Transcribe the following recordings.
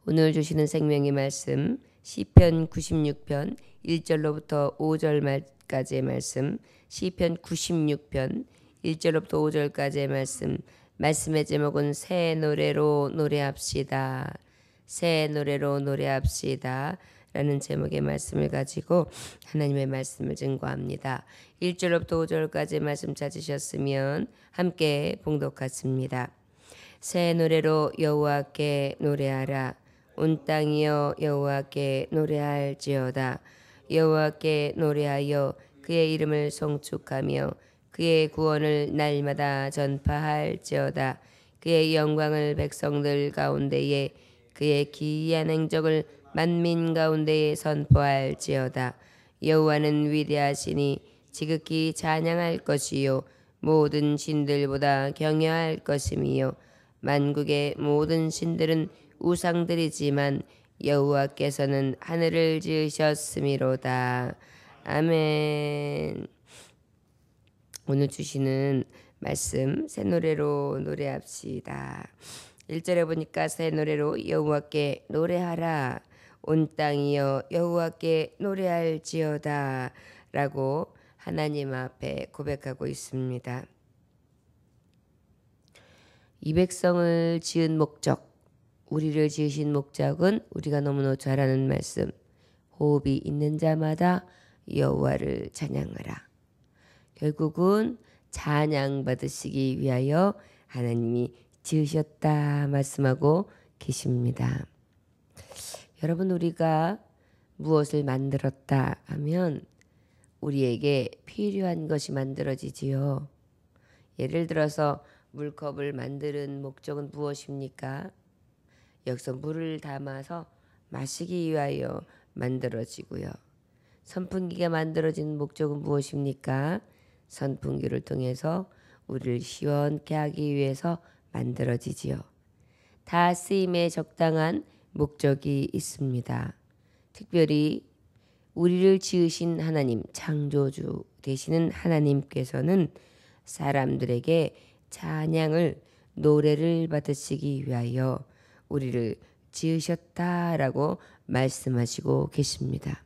오늘 주시는 생명의 말씀 시편 96편 1절로부터 5절까지의 말씀, 시편 96편 1절로부터 5절까지의 말씀의 제목은 새 노래로 노래합시다. 새 노래로 노래합시다 라는 제목의 말씀을 가지고 하나님의 말씀을 증거합니다. 1절로부터 5절까지 말씀 찾으셨으면 함께 봉독하십니다. 새 노래로 여호와께 노래하라. 온 땅이여 여호와께 노래할지어다. 여호와께 노래하여 그의 이름을 송축하며 그의 구원을 날마다 전파할지어다. 그의 영광을 백성들 가운데에 그의 기이한 행적을 만민 가운데에 선포할지어다. 여호와는 위대하시니 지극히 찬양할 것이요 모든 신들보다 경외할 것이며 만국의 모든 신들은 우상들이지만 여호와께서는 하늘을 지으셨음이로다. 아멘. 오늘 주시는 말씀 새 노래로 노래합시다. 1절에 보니까 새 노래로 여호와께 노래하라. 온 땅이여 여호와께 노래할지어다 라고 하나님 앞에 고백하고 있습니다. 이 백성을 지은 목적, 우리를 지으신 목적은 우리가 너무나 잘 아는 말씀, 호흡이 있는 자마다 여호와를 찬양하라. 결국은 찬양 받으시기 위하여 하나님이 지으셨다 말씀하고 계십니다. 여러분, 우리가 무엇을 만들었다 하면 우리에게 필요한 것이 만들어지지요. 예를 들어서 물컵을 만드는 목적은 무엇입니까? 여기서 물을 담아서 마시기 위하여 만들어지고요. 선풍기가 만들어진 목적은 무엇입니까? 선풍기를 통해서 우리를 시원케 하기 위해서 만들어지지요. 다 쓰임에 적당한 목적이 있습니다. 특별히 우리를 지으신 하나님, 창조주 되시는 하나님께서는 사람들에게 찬양을, 노래를 받으시기 위하여 우리를 지으셨다라고 말씀하시고 계십니다.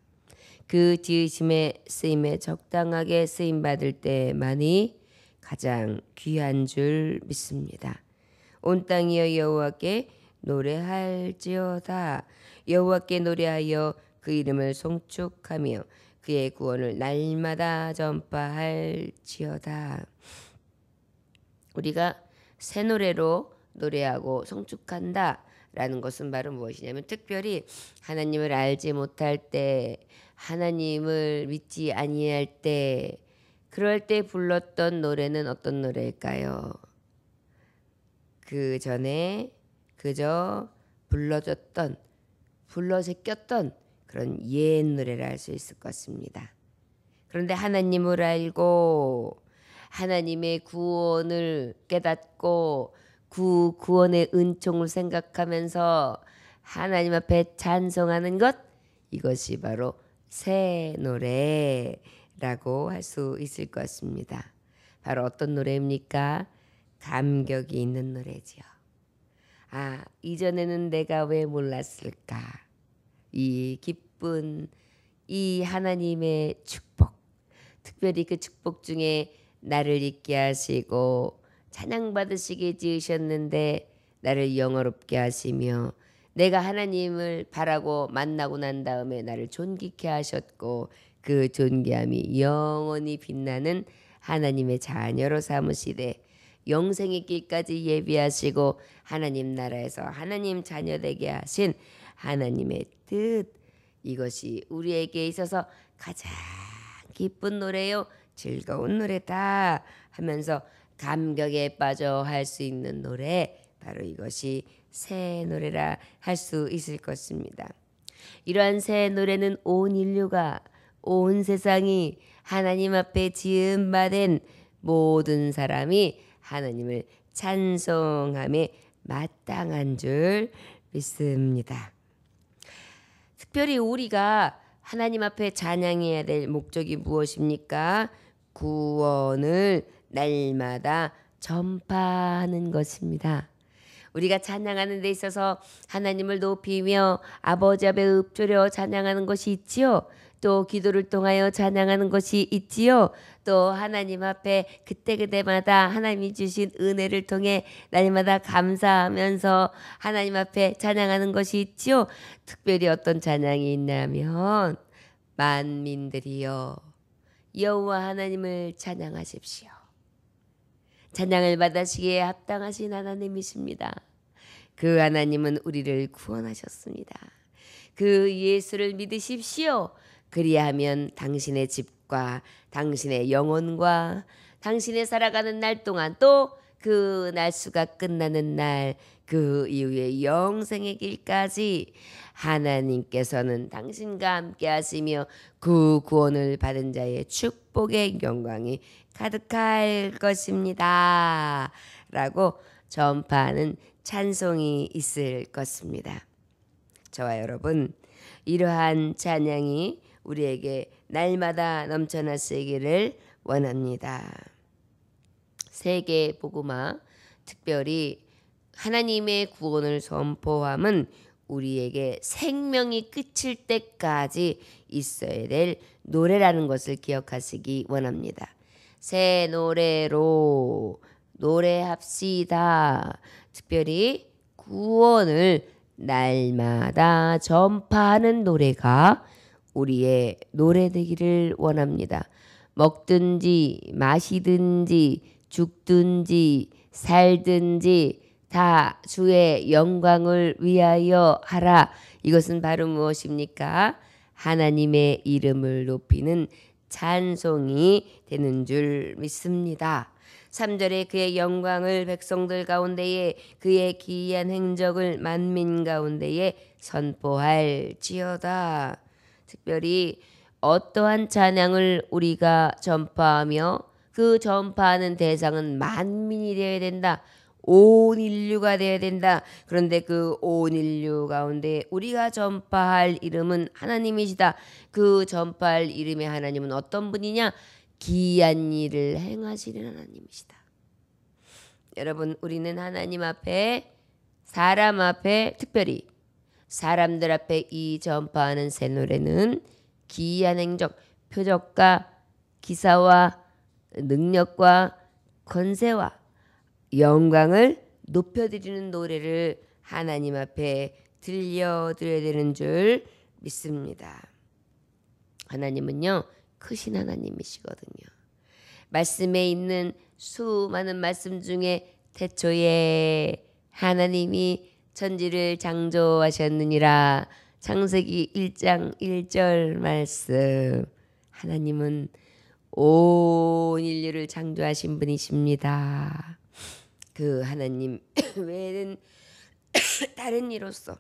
그 지으심의 쓰임에 적당하게 쓰임받을 때만이 가장 귀한 줄 믿습니다. 온 땅이여 여호와께 노래할지어다. 여호와께 노래하여 그 이름을 송축하며 그의 구원을 날마다 전파할지어다. 우리가 새 노래로 노래하고 송축한다 라는 것은 바로 무엇이냐면, 특별히 하나님을 알지 못할 때, 하나님을 믿지 아니할 때, 그럴 때 불렀던 노래는 어떤 노래일까요? 그 전에 그저 불러줬던, 불러 제꼈던 그런 옛 노래를 할 수 있을 것 같습니다. 그런데 하나님을 알고 하나님의 구원을 깨닫고 그 구원의 은총을 생각하면서 하나님 앞에 찬송하는 것, 이것이 바로 새 노래라고 할 수 있을 것 같습니다. 바로 어떤 노래입니까? 감격이 있는 노래지요. 아, 이전에는 내가 왜 몰랐을까? 이 기쁜 이 하나님의 축복, 특별히 그 축복 중에 나를 있게 하시고 찬양받으시게 지으셨는데 나를 영화롭게 하시며, 내가 하나님을 바라고 만나고 난 다음에 나를 존귀케 하셨고 그 존귀함이 영원히 빛나는 하나님의 자녀로 삼으시되 영생의 길까지 예비하시고 하나님 나라에서 하나님 자녀 되게 하신 하나님의 뜻, 이것이 우리에게 있어서 가장 기쁜 노래요, 즐거운 노래다 하면서 감격에 빠져 할 수 있는 노래, 바로 이것이 새 노래라 할 수 있을 것입니다. 이러한 새 노래는 온 인류가, 온 세상이 하나님 앞에 지음받은 모든 사람이 하나님을 찬송함에 마땅한 줄 믿습니다. 특별히 우리가 하나님 앞에 찬양해야 될 목적이 무엇입니까? 구원을 날마다 전파하는 것입니다. 우리가 찬양하는 데 있어서 하나님을 높이며 아버지 앞에 읊조려 찬양하는 것이 있지요. 또 기도를 통하여 찬양하는 것이 있지요. 또 하나님 앞에 그때그때마다 하나님이 주신 은혜를 통해 날마다 감사하면서 하나님 앞에 찬양하는 것이 있지요. 특별히 어떤 찬양이 있냐면 만민들이여 여호와 하나님을 찬양하십시오. 찬양을 받으시기에 합당하신 하나님이십니다. 그 하나님은 우리를 구원하셨습니다. 그 예수를 믿으십시오. 그리하면 당신의 집과 당신의 영혼과 당신의 살아가는 날 동안 또 그 날수가 끝나는 날 그 이후에 영생의 길까지 하나님께서는 당신과 함께 하시며 그 구원을 받은 자의 축복의 영광이 가득할 것입니다. 라고 전파하는 찬송이 있을 것입니다. 저와 여러분, 이러한 찬양이 우리에게 날마다 넘쳐나시기를 원합니다. 세계 복음화, 특별히 하나님의 구원을 선포함은 우리에게 생명이 끝일 때까지 있어야 될 노래라는 것을 기억하시기 원합니다. 새 노래로 노래합시다. 특별히 구원을 날마다 전파하는 노래가 우리의 노래 되기를 원합니다. 먹든지 마시든지 죽든지 살든지 다 주의 영광을 위하여 하라. 이것은 바로 무엇입니까? 하나님의 이름을 높이는 찬송이 되는 줄 믿습니다. 3절에 그의 영광을 백성들 가운데에 그의 기이한 행적을 만민 가운데에 선포할지어다. 특별히 어떠한 찬양을 우리가 전파하며 그 전파하는 대상은 만민이 되어야 된다. 온 인류가 되어야 된다. 그런데 그 온 인류 가운데 우리가 전파할 이름은 하나님이시다. 그 전파할 이름의 하나님은 어떤 분이냐? 기이한 일을 행하시는 하나님이시다. 여러분, 우리는 하나님 앞에, 사람 앞에, 특별히 사람들 앞에 이 전파하는 새 노래는 기이한 행적, 표적과 기사와 능력과 권세와 영광을 높여드리는 노래를 하나님 앞에 들려드려야 되는 줄 믿습니다. 하나님은요, 크신 하나님이시거든요. 말씀에 있는 수많은 말씀 중에 태초에 하나님이 천지를 창조하셨느니라. 창세기 1장 1절 말씀. 하나님은 온 인류를 창조하신 분이십니다. 그 하나님 외에는 다른 이로서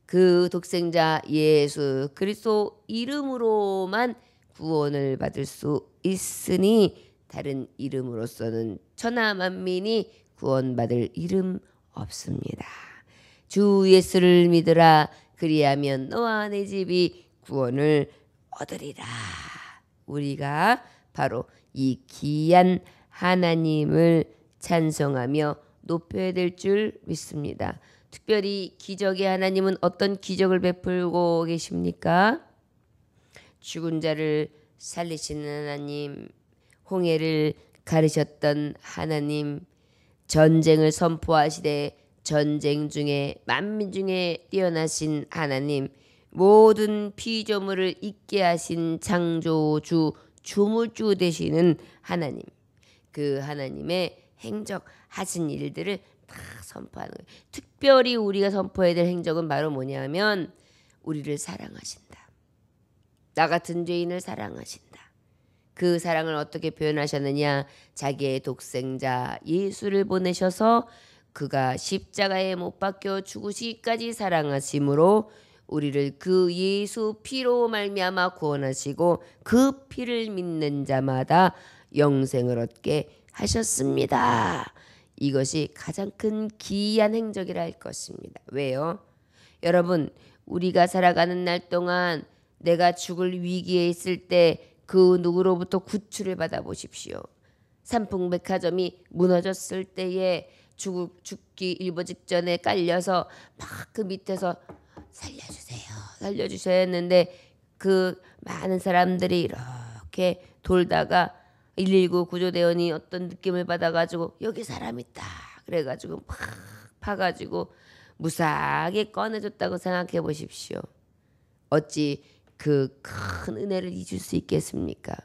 그 독생자 예수 그리스도 이름으로만 구원을 받을 수 있으니 다른 이름으로서는 천하 만민이 구원받을 이름 없습니다. 주 예수를 믿으라. 그리하면 너와 내 집이 구원을 얻으리라. 우리가 바로 이 귀한 하나님을 찬송하며 높여야 될 줄 믿습니다. 특별히 기적의 하나님은 어떤 기적을 베풀고 계십니까? 죽은 자를 살리시는 하나님, 홍해를 가르셨던 하나님, 전쟁을 선포하시되 전쟁 중에 만민 중에 뛰어나신 하나님, 모든 피조물을 있게 하신 창조주, 주물주 되시는 하나님, 그 하나님의 행적하신 일들을 다 선포하는 거예요. 특별히 우리가 선포해야 될 행적은 바로 뭐냐면 우리를 사랑하신다. 나 같은 죄인을 사랑하신다. 그 사랑을 어떻게 표현하셨느냐? 자기의 독생자 예수를 보내셔서 그가 십자가에 못 박혀 죽으시기까지 사랑하심으로 우리를 그 예수 피로 말미암아 구원하시고 그 피를 믿는 자마다 영생을 얻게 하셨습니다. 이것이 가장 큰 기이한 행적이라 할 것입니다. 왜요? 여러분, 우리가 살아가는 날 동안 내가 죽을 위기에 있을 때 그 누구로부터 구출을 받아 보십시오. 삼풍백화점이 무너졌을 때에 죽기 일보 직전에 깔려서 막 그 밑에서 살려주세요 했는데 그 많은 사람들이 이렇게 돌다가 119 구조대원이 어떤 느낌을 받아가지고 여기 사람 있다 그래가지고 팍 파가지고 무사하게 꺼내줬다고 생각해 보십시오. 어찌 그 큰 은혜를 잊을 수 있겠습니까?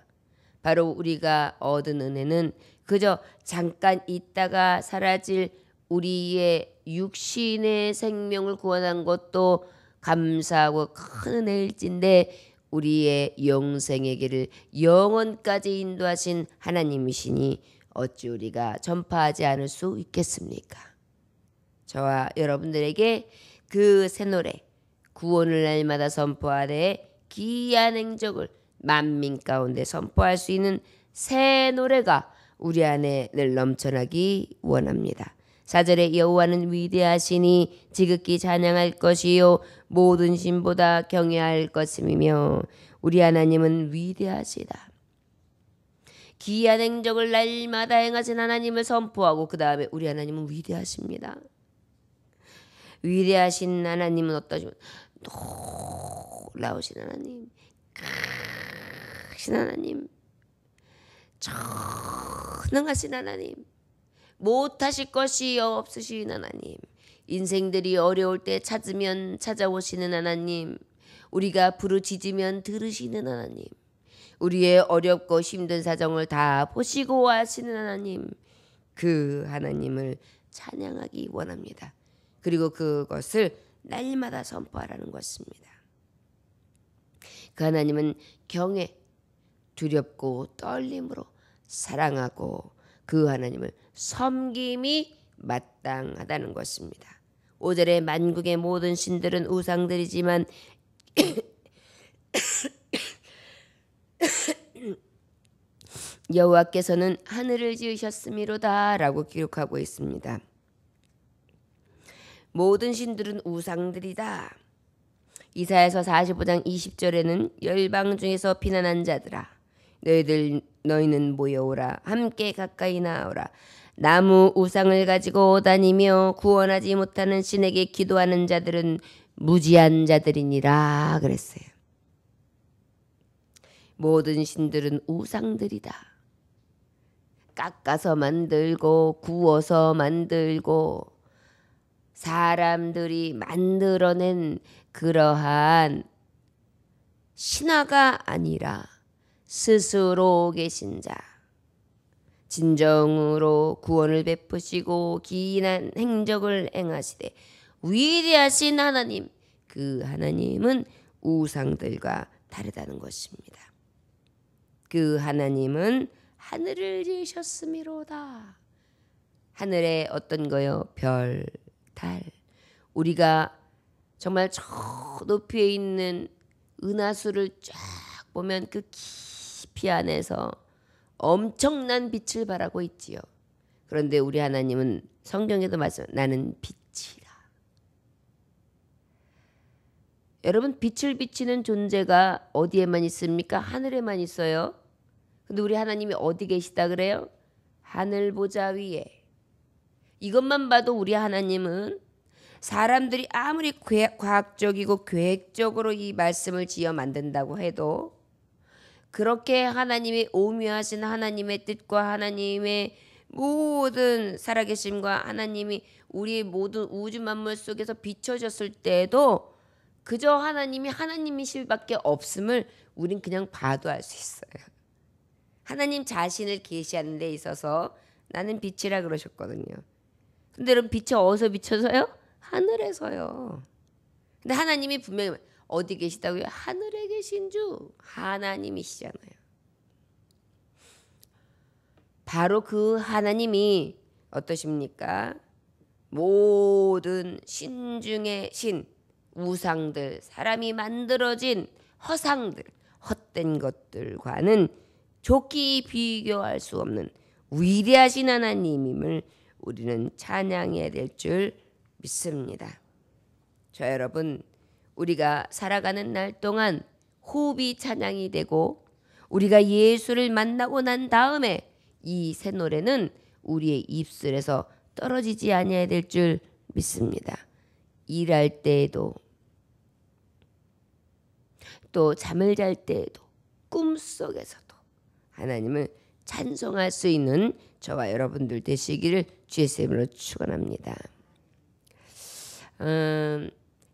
바로 우리가 얻은 은혜는 그저 잠깐 있다가 사라질 우리의 육신의 생명을 구원한 것도 감사하고 큰 은혜일진데 우리의 영생의 길을 영원까지 인도하신 하나님이시니 어찌 우리가 전파하지 않을 수 있겠습니까? 저와 여러분들에게 그 새 노래 구원을 날마다 선포하되 기이한 행적을 만민 가운데 선포할 수 있는 새 노래가 우리 안에 늘 넘쳐나기 원합니다. 4절에 여호와는 위대하시니 지극히 찬양할 것이요 모든 신보다 경외할 것임이며 우리 하나님은 위대하시다. 기이한 행적을 날마다 행하신 하나님을 선포하고 그 다음에 우리 하나님은 위대하십니다. 위대하신 하나님은 어떠시면 놀라우신 하나님, 크신 하나님, 전능하신 하나님, 못하실 것이 없으신 하나님, 인생들이 어려울 때 찾으면 찾아오시는 하나님, 우리가 부르짖으면 들으시는 하나님, 우리의 어렵고 힘든 사정을 다 보시고 하시는 하나님, 그 하나님을 찬양하기 원합니다. 그리고 그것을 날마다 선포하라는 것입니다. 그 하나님은 경외, 두렵고 떨림으로 사랑하고 그 하나님을 섬김이 마땅하다는 것입니다. 5절에 만국의 모든 신들은 우상들이지만 여호와께서는 하늘을 지으셨음이로다 라고 기록하고 있습니다. 모든 신들은 우상들이다. 이사야서 45장 20절에는 열방 중에서 피난한 자들아 너희는 모여오라 함께 가까이 나오라 나무 우상을 가지고 다니며 구원하지 못하는 신에게 기도하는 자들은 무지한 자들이니라 그랬어요. 모든 신들은 우상들이다. 깎아서 만들고 구워서 만들고 사람들이 만들어낸 그러한 신화가 아니라 스스로 계신 자, 진정으로 구원을 베푸시고 기이한 행적을 행하시되 위대하신 하나님, 그 하나님은 우상들과 다르다는 것입니다. 그 하나님은 하늘을 지으셨음이로다. 하늘에 어떤 거요? 별, 달. 우리가 정말 저 높이에 있는 은하수를 쫙 보면 그 깊이 안에서 엄청난 빛을 발하고 있지요. 그런데 우리 하나님은 성경에도 말씀, 나는 빛이라. 여러분, 빛을 비치는 존재가 어디에만 있습니까? 하늘에만 있어요. 근데 우리 하나님이 어디 계시다 그래요? 하늘 보좌 위에. 이것만 봐도 우리 하나님은 사람들이 아무리 과학적이고 계획적으로 이 말씀을 지어 만든다고 해도 그렇게 하나님이 오묘하신 하나님의 뜻과 하나님의 모든 살아계심과 하나님이 우리의 모든 우주 만물 속에서 비춰졌을 때에도 그저 하나님이 하나님이실 밖에 없음을 우린 그냥 봐도 알 수 있어요. 하나님 자신을 계시하는 데 있어서 나는 빛이라 그러셨거든요. 근데 여러분, 빛이 어디서 비춰서요? 하늘에서요. 근데 하나님이 분명히 어디 계시다고요? 하늘에 계신 주 하나님이시잖아요. 바로 그 하나님이 어떠십니까? 모든 신 중의 신, 우상들, 사람이 만들어진 허상들, 헛된 것들과는 좋게 비교할 수 없는 위대하신 하나님임을 우리는 찬양해야 될 줄 믿습니다. 저 여러분, 우리가 살아가는 날 동안 호흡이 찬양이 되고 우리가 예수를 만나고 난 다음에 이 새 노래는 우리의 입술에서 떨어지지 아니해야 될 줄 믿습니다. 일할 때에도 또 잠을 잘 때에도 꿈속에서도 하나님을 찬송할 수 있는 저와 여러분들 되시기를 주의 이름으로 축원합니다.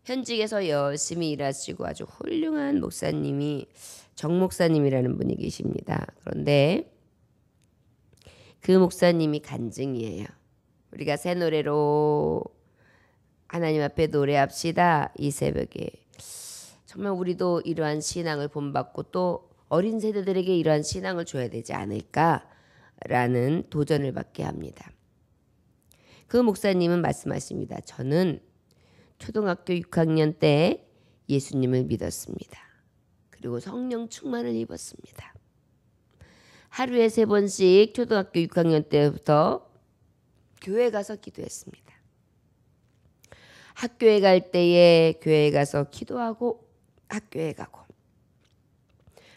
현직에서 열심히 일하시고 아주 훌륭한 목사님이 정 목사님이라는 분이 계십니다. 그런데 그 목사님이 간증이에요. 우리가 새 노래로 하나님 앞에 노래합시다. 이 새벽에 정말 우리도 이러한 신앙을 본받고 또 어린 세대들에게 이러한 신앙을 줘야 되지 않을까라는 도전을 받게 합니다. 그 목사님은 말씀하십니다. 저는 초등학교 6학년 때 예수님을 믿었습니다. 그리고 성령 충만을 입었습니다. 하루에 3번씩 초등학교 6학년 때부터 교회 가서 기도했습니다. 학교에 갈 때에 교회에 가서 기도하고 학교에 가고,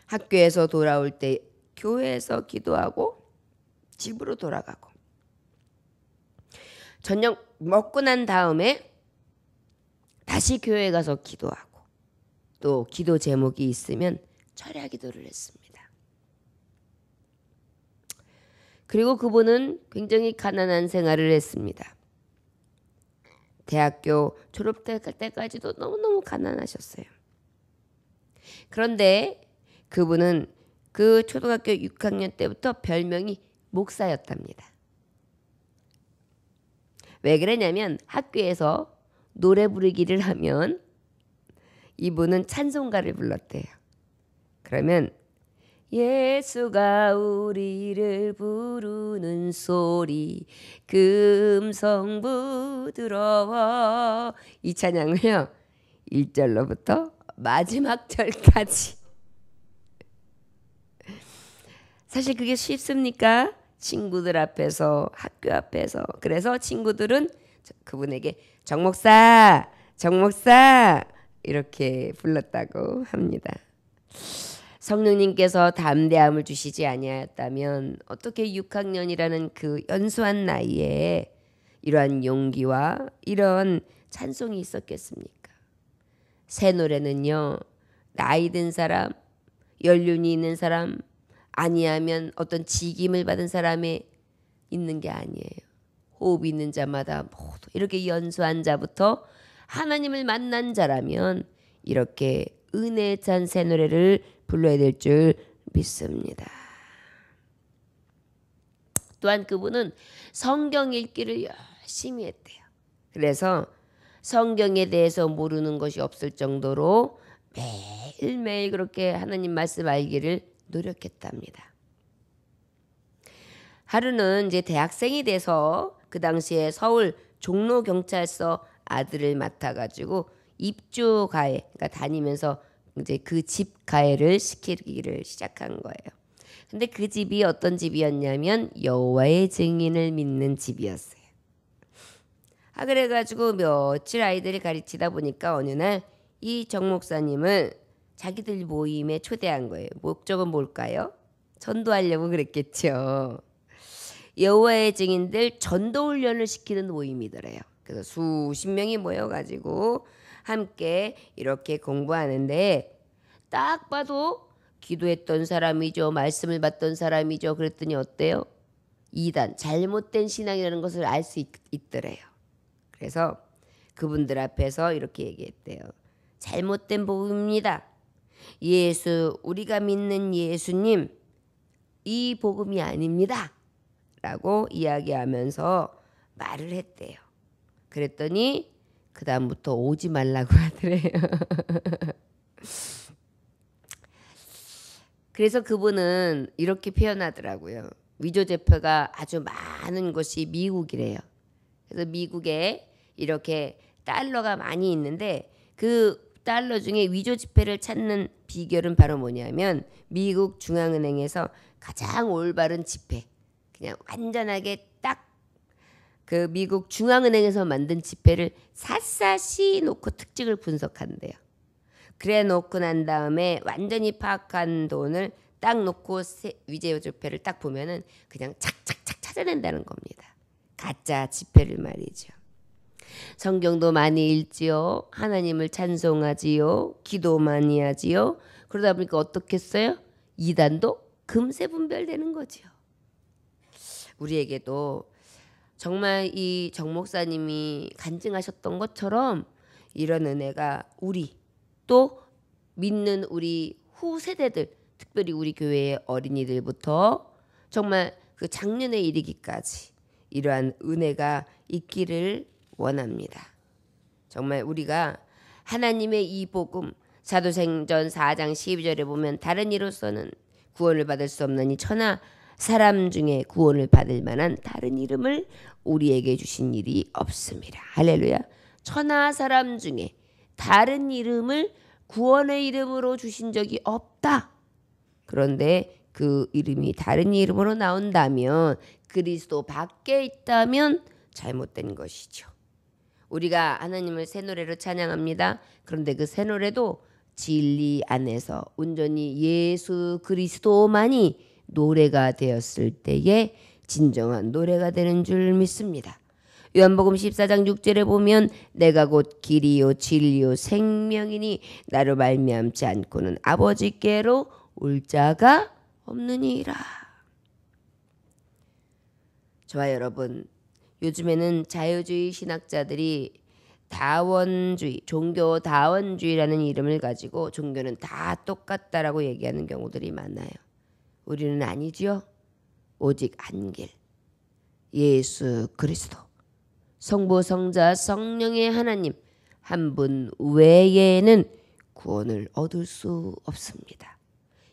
학교에서 돌아올 때 교회에서 기도하고 집으로 돌아가고, 저녁 먹고 난 다음에 다시 교회에 가서 기도하고, 또 기도 제목이 있으면 철야 기도를 했습니다. 그리고 그분은 굉장히 가난한 생활을 했습니다. 대학교 졸업할 때까지도 너무너무 가난하셨어요. 그런데 그분은 그 초등학교 6학년 때부터 별명이 목사였답니다. 왜 그러냐면 학교에서 노래 부르기를 하면 이분은 찬송가를 불렀대요. 그러면 예수가 우리를 부르는 소리 금성 부드러워, 이 찬양을요 1절로부터 마지막 절까지. 사실 그게 쉽습니까? 친구들 앞에서, 학교 앞에서. 그래서 친구들은 그분에게 정목사 정목사 이렇게 불렀다고 합니다. 성령님께서 담대함을 주시지 아니하였다면 어떻게 6학년이라는 그 연소한 나이에 이러한 용기와 이런 찬송이 있었겠습니까? 새 노래는요, 나이 든 사람, 연륜이 있는 사람, 아니하면 어떤 직임을 받은 사람에 있는 게 아니에요. 호흡 있는 자마다 모두 이렇게 연소한 자부터 하나님을 만난 자라면 이렇게 은혜에 찬 새 노래를 불러야 될 줄 믿습니다. 또한 그분은 성경 읽기를 열심히 했대요. 그래서 성경에 대해서 모르는 것이 없을 정도로 매일매일 그렇게 하나님 말씀 알기를 노력했답니다. 하루는 이제 대학생이 돼서 그 당시에 서울 종로경찰서 아들을 맡아가지고 입주 가해, 그러니까 다니면서 이제 그 집 가해를 시키기를 시작한 거예요. 근데 그 집이 어떤 집이었냐면 여호와의 증인을 믿는 집이었어요. 그래가지고 며칠 아이들이 가르치다 보니까 어느 날 이 정 목사님을 자기들 모임에 초대한 거예요. 목적은 뭘까요? 전도하려고 그랬겠죠. 여호와의 증인들 전도 훈련을 시키는 모임이더래요. 그래서 수십 명이 모여가지고 함께 이렇게 공부하는데 딱 봐도 기도했던 사람이죠. 말씀을 받던 사람이죠. 그랬더니 어때요? 이단, 잘못된 신앙이라는 것을 알 수 있더래요. 그래서 그분들 앞에서 이렇게 얘기했대요. 잘못된 복음입니다. 우리가 믿는 예수님, 이 복음이 아닙니다. 라고 이야기하면서 말을 했대요. 그랬더니 그 다음부터 오지 말라고 하더래요. 그래서 그분은 이렇게 표현하더라고요. 위조제표가 아주 많은 곳이 미국이래요. 그래서 미국에 이렇게 달러가 많이 있는데 그 달러 중에 위조지폐를 찾는 비결은 바로 뭐냐면 미국 중앙은행에서 가장 올바른 지폐, 그냥 완전하게 딱 그 미국 중앙은행에서 만든 지폐를 샅샅이 놓고 특징을 분석한대요. 그래 놓고 난 다음에 완전히 파악한 돈을 딱 놓고 위조지폐를 딱 보면은 그냥 착착착 찾아낸다는 겁니다. 가짜 지폐를 말이죠. 성경도 많이 읽지요. 하나님을 찬송하지요. 기도 많이 하지요. 그러다 보니까 어떻겠어요? 이단도 금세 분별되는 거죠. 우리에게도 정말 이 정 목사님이 간증하셨던 것처럼 이런 은혜가 우리 또 믿는 우리 후세대들, 특별히 우리 교회의 어린이들부터 정말 그 작년에 이르기까지 이러한 은혜가 있기를 원합니다. 정말 우리가 하나님의 이 복음, 사도행전 4장 12절에 보면 다른 이로서는 구원을 받을 수 없는 이 천하 사람 중에 구원을 받을 만한 다른 이름을 우리에게 주신 일이 없습니다. 할렐루야. 천하 사람 중에 다른 이름을 구원의 이름으로 주신 적이 없다. 그런데 그 이름이 다른 이름으로 나온다면, 그리스도 밖에 있다면 잘못된 것이죠. 우리가 하나님을 새 노래로 찬양합니다. 그런데 그 새 노래도 진리 안에서 온전히 예수 그리스도만이 노래가 되었을 때에 진정한 노래가 되는 줄 믿습니다. 요한복음 14장 6절에 보면 내가 곧 길이요 진리요 생명이니 나로 말미암지 않고는 아버지께로 올 자가 없느니라. 저와 여러분, 요즘에는 자유주의 신학자들이 다원주의, 종교 다원주의라는 이름을 가지고 종교는 다 똑같다라고 얘기하는 경우들이 많아요. 우리는 아니지요. 오직 한 길, 예수 그리스도, 성부 성자 성령의 하나님 한 분 외에는 구원을 얻을 수 없습니다.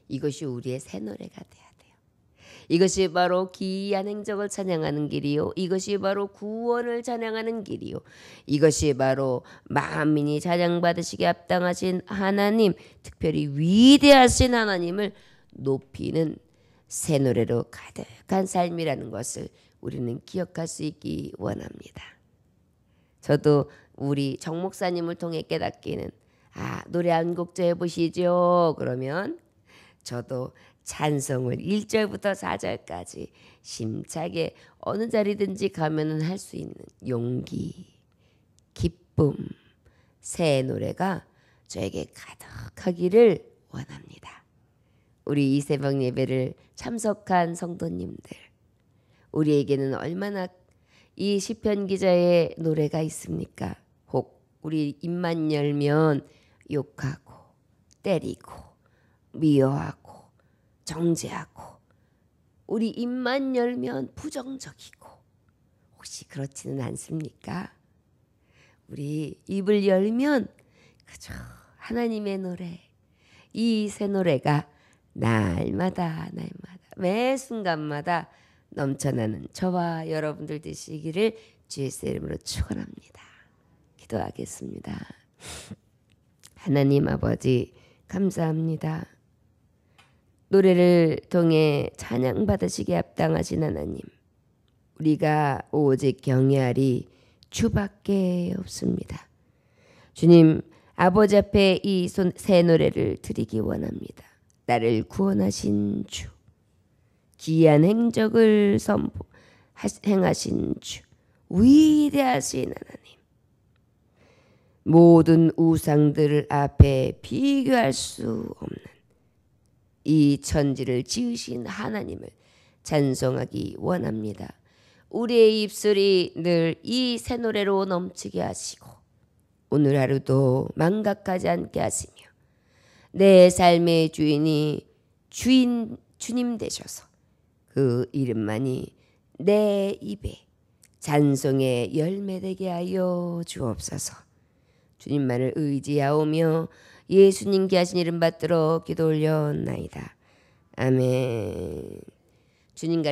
이것이 우리의 새 노래가 돼야 돼요. 이것이 바로 기이한 행적을 찬양하는 길이요, 이것이 바로 구원을 찬양하는 길이요, 이것이 바로 만민이 찬양받으시게 합당하신 하나님, 특별히 위대하신 하나님을 높이는 새 노래로 가득한 삶이라는 것을 우리는 기억할 수 있기 원합니다. 저도 우리 정 목사님을 통해 깨닫기는, 노래 한 곡 좀 해보시죠. 그러면 저도 찬송을 1절부터 4절까지 심차게 어느 자리든지 가면은 할 수 있는 용기, 기쁨, 새 노래가 저에게 가득하기를 원합니다. 우리 이 새벽 예배를 참석한 성도님들, 우리에게는 얼마나 이 시편 기자의 노래가 있습니까? 혹 우리 입만 열면 욕하고 때리고 미워하고 정죄하고, 우리 입만 열면 부정적이고, 혹시 그렇지는 않습니까? 우리 입을 열면 그저 하나님의 노래, 이 새 노래가 날마다 매 순간마다 넘쳐나는 저와 여러분들 되시기를 주의 이름으로 축원합니다. 기도하겠습니다. 하나님 아버지, 감사합니다. 노래를 통해 찬양 받으시게 합당하신 하나님, 우리가 오직 경외하리 주밖에 없습니다. 주님, 아버지 앞에 이 새 노래를 드리기 원합니다. 나를 구원하신 주, 기이한 행적을 행하신 주, 위대하신 하나님, 모든 우상들 앞에 비교할 수 없는 이 천지를 지으신 하나님을 찬송하기 원합니다. 우리의 입술이 늘 이 새 노래로 넘치게 하시고, 오늘 하루도 망각하지 않게 하시며, 내 삶의 주인이 주님 되셔서 그 이름만이 내 입에 찬송의 열매 되게 하여 주옵소서. 주님만을 의지하오며 예수님께 하신 이름 받들어 기도 올려나이다. 아멘. 주님 갈